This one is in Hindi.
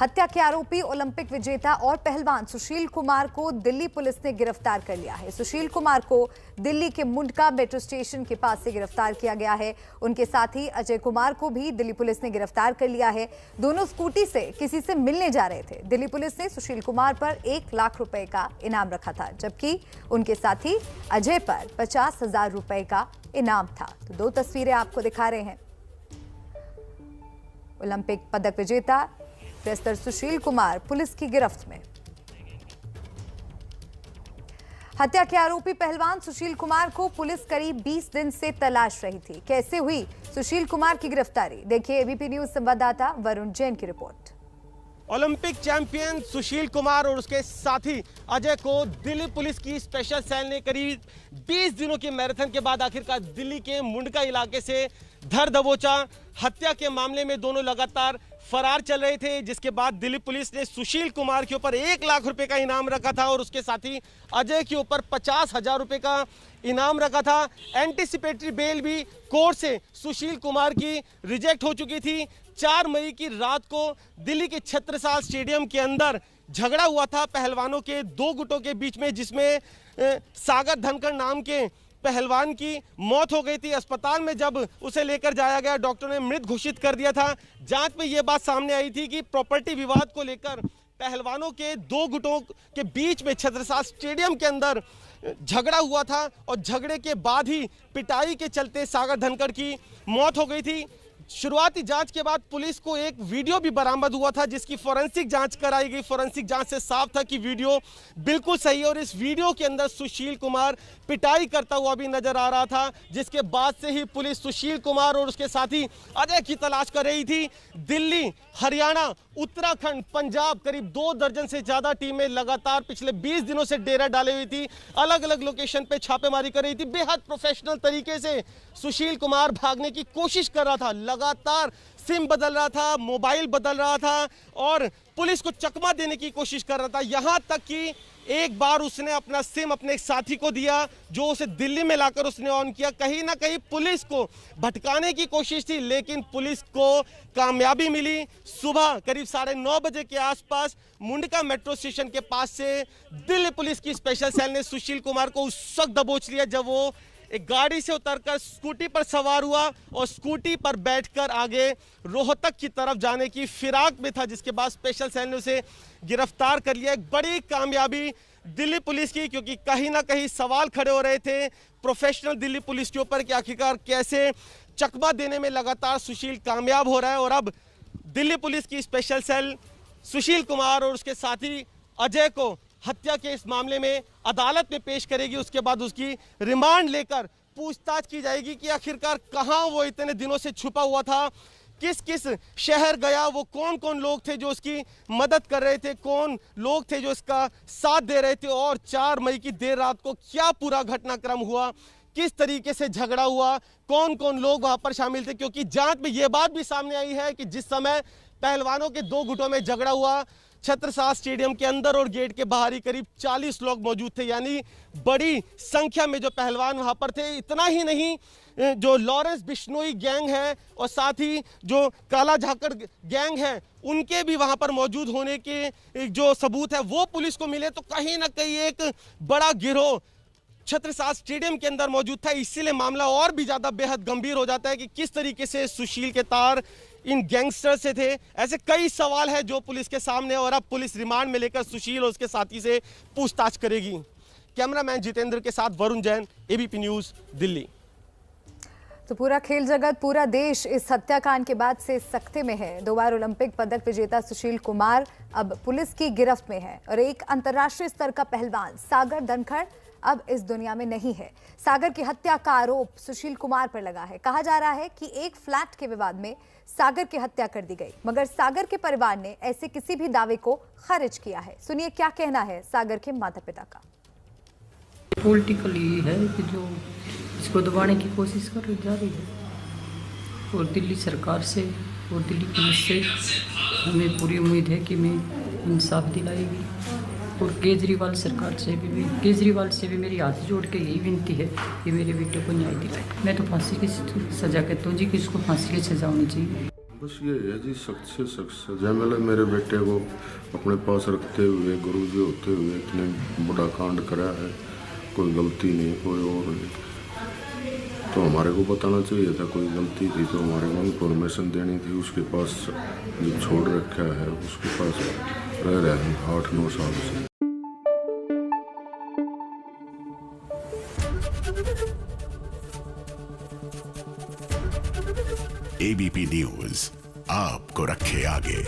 हत्या के आरोपी ओलंपिक विजेता और पहलवान सुशील कुमार को दिल्ली पुलिस ने गिरफ्तार कर लिया है। सुशील कुमार को दिल्ली के मुंडका मेट्रो स्टेशन के पास से गिरफ्तार किया गया है। उनके साथी अजय कुमार को भी दिल्ली पुलिस ने गिरफ्तार कर लिया है। दोनों स्कूटी से किसी से मिलने जा रहे थे। दिल्ली पुलिस ने सुशील कुमार पर 1 लाख रुपए का इनाम रखा था, जबकि उनके साथी अजय पर 50,000 रुपए का इनाम था। तो 2 तस्वीरें आपको दिखा रहे हैं। ओलंपिक पदक विजेता रेसलर सुशील कुमार पुलिस की गिरफ्त में। हत्या के आरोपी पहलवान सुशील कुमार को पुलिस करीब 20 दिन से तलाश रही थी। कैसे हुई सुशील कुमार की गिरफ्तारी, देखिए एबीपी न्यूज संवाददाता वरुण जैन की report. Olympic champion Sushil Kumar और उसके साथी अजय को दिल्ली पुलिस की स्पेशल सेल ने करीब 20 दिनों की मैराथन के बाद आखिरकार दिल्ली के मुंडका इलाके से धर दबोचा। हत्या के मामले में दोनों लगातार फरार चल रहे थे, जिसके बाद दिल्ली पुलिस ने सुशील कुमार के ऊपर 1 लाख रुपए का इनाम रखा था और उसके साथी अजय के ऊपर 50,000 रुपए का इनाम रखा था। एंटीसिपेटरी बेल भी कोर्ट से सुशील कुमार की रिजेक्ट हो चुकी थी। 4 मई की रात को दिल्ली के छत्रसाल स्टेडियम के अंदर झगड़ा हुआ था पहलवानों के 2 गुटों के बीच में, जिसमें सागर धनखड़ नाम के पहलवान की मौत हो गई थी। अस्पताल में जब उसे लेकर जाया गया, डॉक्टर ने मृत घोषित कर दिया था। जांच में यह बात सामने आई थी कि प्रॉपर्टी विवाद को लेकर पहलवानों के 2 गुटों के बीच में छत्रसाल स्टेडियम के अंदर झगड़ा हुआ था और झगड़े के बाद ही पिटाई के चलते सागर धनखड़ की मौत हो गई थी। शुरुआती जांच के बाद पुलिस को एक वीडियो भी बरामद हुआ था, जिसकी फोरेंसिक जांच कराई गई। फोरेंसिक जांच से साफ था कि वीडियो बिल्कुल सही है और इस वीडियो के अंदर सुशील कुमार पिटाई करता हुआ भी नजर आ रहा था, जिसके बाद से ही पुलिस सुशील कुमार और उसके साथी अजय की तलाश कर रही थी। दिल्ली, हरियाणा, उत्तराखंड, पंजाब, करीब 2 दर्जन से ज्यादा टीमें लगातार पिछले 20 दिनों से डेरा डाले हुई थी। अलग अलग लोकेशन पे छापेमारी कर रही थी। बेहद प्रोफेशनल तरीके से सुशील कुमार भागने की कोशिश कर रहा था। लगातार सिम बदल रहा था, मोबाइल बदल रहा था और पुलिस को चकमा देने की कोशिश कर रहा था। यहां तक कि एक बार उसने अपना सिम अपने एक साथी को दिया, जो उसे दिल्ली में लाकर उसने ऑन किया। कहीं ना कहीं पुलिस को भटकाने की कोशिश थी, लेकिन पुलिस को कामयाबी मिली। सुबह करीब 9:30 बजे के आसपास मुंडका मेट्रो स्टेशन के पास से दिल्ली पुलिस की स्पेशल सेल ने सुशील कुमार को उस वक्त दबोच लिया जब वो एक गाड़ी से उतरकर स्कूटी पर सवार हुआ और स्कूटी पर बैठकर आगे रोहतक की तरफ जाने की फिराक में था, जिसके बाद स्पेशल सेल ने उसे गिरफ्तार कर लिया। एक बड़ी कामयाबी दिल्ली पुलिस की, क्योंकि कहीं ना कहीं सवाल खड़े हो रहे थे प्रोफेशनल दिल्ली पुलिस के ऊपर कि आखिरकार कैसे चकमा देने में लगातार सुशील कामयाब हो रहा है। और अब दिल्ली पुलिस की स्पेशल सेल सुशील कुमार और उसके साथी अजय को हत्या के इस मामले में अदालत में पेश करेगी। उसके बाद उसकी रिमांड लेकर पूछताछ की जाएगी कि आखिरकार कहां वो इतने दिनों से छुपा हुआ था, किस किस शहर गया, वो कौन कौन लोग थे जो उसकी मदद कर रहे थे, कौन लोग थे जो इसका साथ दे रहे थे, और 4 मई की देर रात को क्या पूरा घटनाक्रम हुआ, किस तरीके से झगड़ा हुआ, कौन कौन लोग वहां पर शामिल थे। क्योंकि जांच में यह बात भी सामने आई है कि जिस समय पहलवानों के 2 गुटों में झगड़ा हुआ, छत्रसाल स्टेडियम के अंदर और गेट के बाहर ही करीब 40 लोग मौजूद थे, यानी बड़ी संख्या में जो पहलवान वहां पर थे। इतना ही नहीं, जो लॉरेंस बिश्नोई गैंग है और साथ ही जो काला झाकड़ गैंग है, उनके भी वहां पर मौजूद होने के जो सबूत है वो पुलिस को मिले। तो कहीं ना कहीं एक बड़ा गिरोह छत्रसाल स्टेडियम के अंदर मौजूद था। इसीलिए मामला और भी ज्यादा बेहद गंभीर हो जाता है कि किस तरीके से सुशील के तार इन गैंगस्टर से थे। ऐसे कई सवाल हैं जो पुलिस के सामने, और अब पुलिस रिमांड में लेकर सुशील और उसके साथी से पूछताछ करेगी। कैमरामैन जितेंद्र के साथ वरुण जैन, एबीपी न्यूज, दिल्ली। तो पूरा खेल जगत, पूरा देश इस हत्याकांड के बाद से सख्ते में है। 2 बार ओलंपिक पदक विजेता सुशील कुमार अब पुलिस की गिरफ्त में है और एक अंतर्राष्ट्रीय स्तर का पहलवान सागर धनखड़ अब इस दुनिया में नहीं है। सागर की हत्या का आरोप सुशील कुमार पर लगा है। कहा जा रहा है कि एक फ्लैट के विवाद में सागर की हत्या कर दी गई, मगर सागर के परिवार ने ऐसे किसी भी दावे को खारिज किया है। सुनिए क्या कहना है सागर के माता पिता का। पॉलिटिकली है कि जो इसको दबाने की कोशिश कर जा रही है, और दिल्ली सरकार से और दिल्ली पुलिस से हमें पूरी उम्मीद है कि मैं इंसाफ दिलाएगी। और केजरीवाल सरकार से भी, केजरीवाल से भी मेरी हाथ जोड़ के यही विनती है कि मेरे बेटे को न्याय दिलाए। मैं तो फांसी की सजा कहता हूँ जी, कि इसको फांसी की सजा होनी चाहिए। बस ये है जी, सख्त से सख्त सजा मिले मेरे बेटे को। अपने पास रखते हुए, गुरुजी होते हुए इतने बड़ा कांड करा है, कोई गलती नहीं, कोई और नहीं। तो हमारे को बताना चाहिए था, कोई गलती थी तो हमारे को इन्फॉर्मेशन देनी थी। उसके पास जो छोड़ रखा है, उसके पास रह रहे हैं 8-9 साल से। ABP न्यूज आपको रखे आगे।